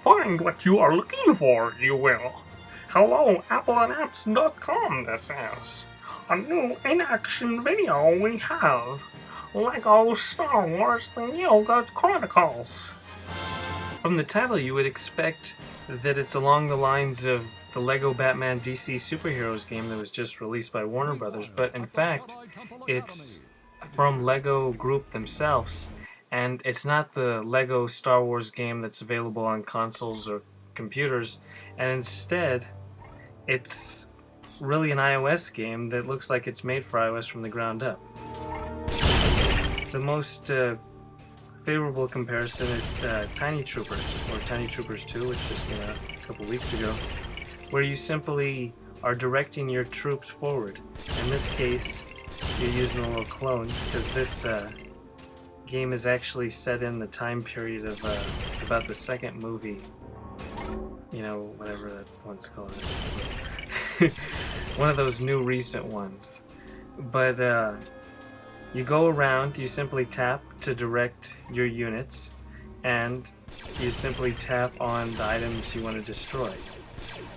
find what you are looking for, you will. Hello, AppleandApps.com, this is. A new in-action video we have. Lego Star Wars The Yoda Chronicles. From the title, you would expect that it's along the lines of the Lego Batman DC Superheroes game that was just released by Warner Brothers, but in fact, it's from Lego Group themselves, and it's not the Lego Star Wars game that's available on consoles or computers, and instead, it's really an iOS game that looks like it's made for iOS from the ground up. The most favorable comparison is Tiny Troopers, or Tiny Troopers 2, which just came out a couple weeks ago, where you simply are directing your troops forward. In this case, you're using the little clones, because this game is actually set in the time period of about the second movie. You know, whatever that one's called. One of those new recent ones. But you go around, you simply tap to direct your units, and you simply tap on the items you want to destroy. In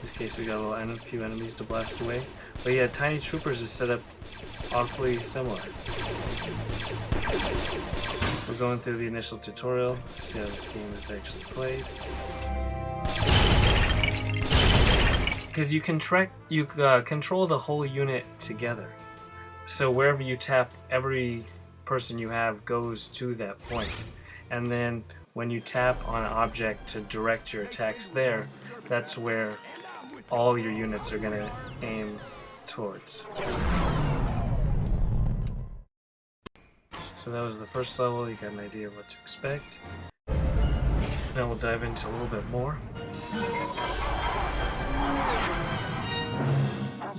this case, we got a few enemies to blast away. But yeah, Tiny Troopers is set up awfully similar. We're going through the initial tutorial to see how this game is actually played. Because you control the whole unit together. So wherever you tap, every person you have goes to that point. And then when you tap on an object to direct your attacks there, that's where all your units are going to aim towards. So that was the first level. You got an idea of what to expect. Now we'll dive into a little bit more.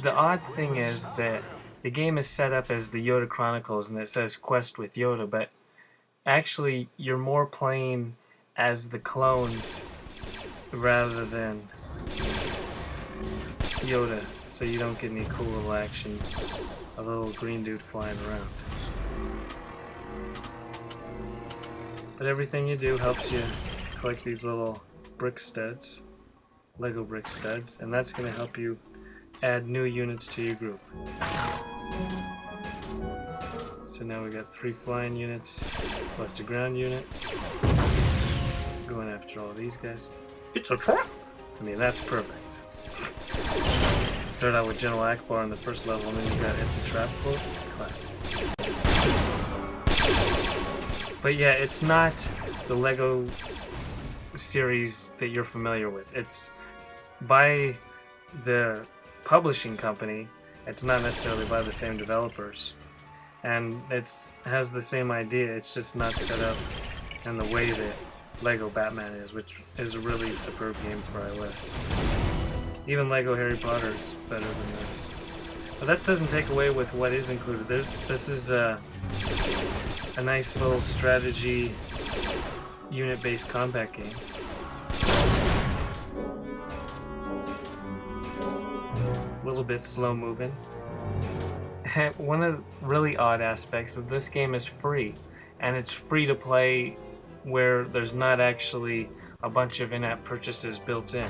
The odd thing is that the game is set up as the Yoda Chronicles and it says Quest with Yoda, but actually you're more playing as the clones rather than Yoda, so you don't get any cool little action, a little green dude flying around. But everything you do helps you collect these little brick studs, Lego brick studs, and that's going to help you add new units to your group. So now we got 3 flying units plus the ground unit. Going after all these guys. It's a trap! I mean, that's perfect. Start out with General Akbar on the first level, and then you got It's a Trap quote. Classic. But yeah, it's not the Lego series that you're familiar with. It's by the publishing company. It's not necessarily by the same developers, and it has the same idea. It's just not set up in the way that Lego Batman is, which is a really superb game for iOS. Even Lego Harry Potter is better than this. But that doesn't take away with what is included. This is a nice little strategy unit-based combat game. A little bit slow moving. One of the really odd aspects of this game is free, and it's free to play where there's not actually a bunch of in-app purchases built in.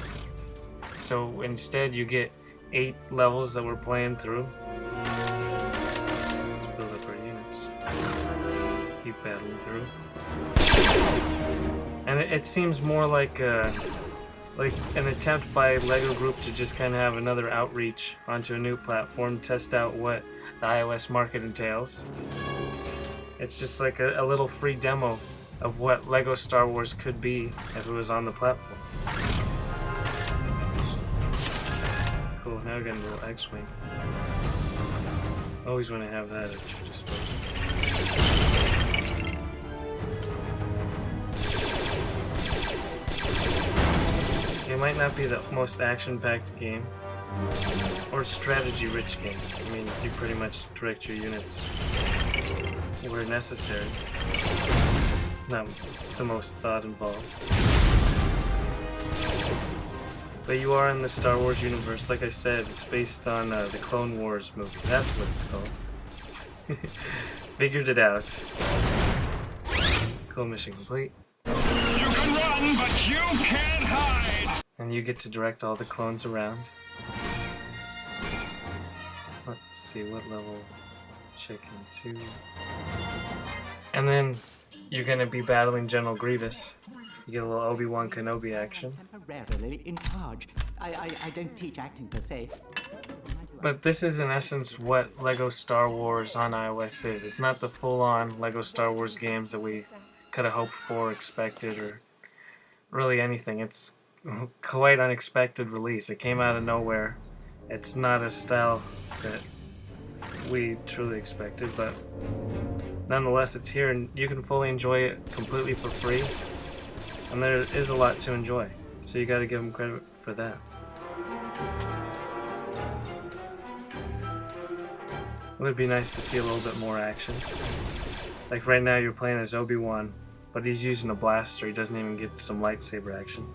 So instead you get 8 levels that we're playing through. Let's build up our units. Keep battling through. And it seems more like an attempt by Lego Group to just kind of have another outreach onto a new platform, test out what the iOS market entails. It's just like a little free demo of what Lego Star Wars could be if it was on the platform. Cool, now we got a little X-Wing. Always want to have that at your disposal. It might not be the most action-packed game, or strategy-rich game. I mean, you pretty much direct your units where necessary. Not the most thought involved. But you are in the Star Wars universe. Like I said, it's based on the Clone Wars movie. That's what it's called. Figured it out. Cool, mission complete. You can run, but you can't hide! And you get to direct all the clones around. Let's see, what level? Chicken 2. And then you're gonna be battling General Grievous. You get a little Obi-Wan Kenobi action. Temporarily in charge. I don't teach acting per se. But this is in essence what LEGO Star Wars on iOS is. It's not the full-on LEGO Star Wars games that we could have hoped for, expected, or really anything. It's quite unexpected release. It came out of nowhere. It's not a style that we truly expected, but nonetheless it's here and you can fully enjoy it completely for free. And there is a lot to enjoy. So you gotta give them credit for that. It would be nice to see a little bit more action. Like right now you're playing as Obi-Wan, but he's using a blaster. He doesn't even get some lightsaber action.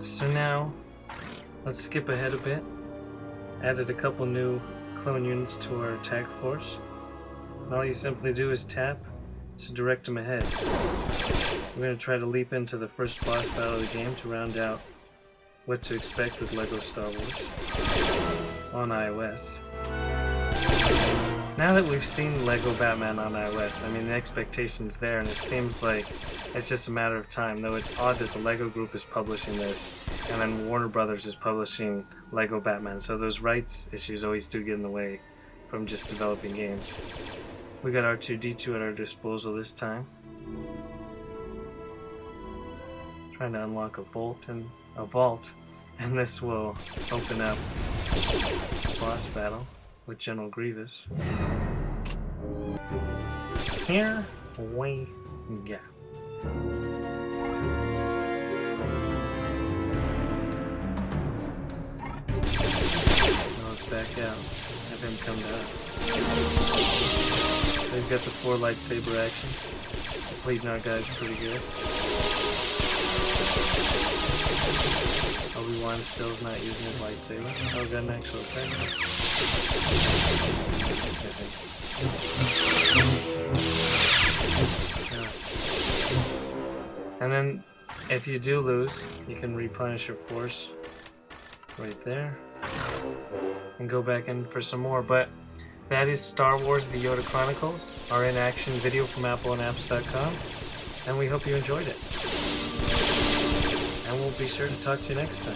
So now, let's skip ahead a bit. Added a couple new clone units to our attack force. And all you simply do is tap to direct them ahead. We're going to try to leap into the first boss battle of the game to round out what to expect with LEGO Star Wars on iOS. Now that we've seen LEGO Batman on iOS, I mean the expectation's there and it seems like it's just a matter of time, though it's odd that the LEGO group is publishing this and then Warner Brothers is publishing LEGO Batman, so those rights issues always do get in the way from just developing games. We got R2-D2 at our disposal this time. Trying to unlock a vault, and this will open up a boss battle with General Grievous. Here we go. Now let's back out. Have him come to us. They've got the 4 lightsaber action. Completing our guys pretty good. Obi-Wan still is not using his lightsaber. Oh, got an actual attack. And then, if you do lose, you can replenish your force right there and go back in for some more. But that is Star Wars: The Yoda Chronicles, our in-action video from AppleandApps.com, and we hope you enjoyed it. And we'll be sure to talk to you next time.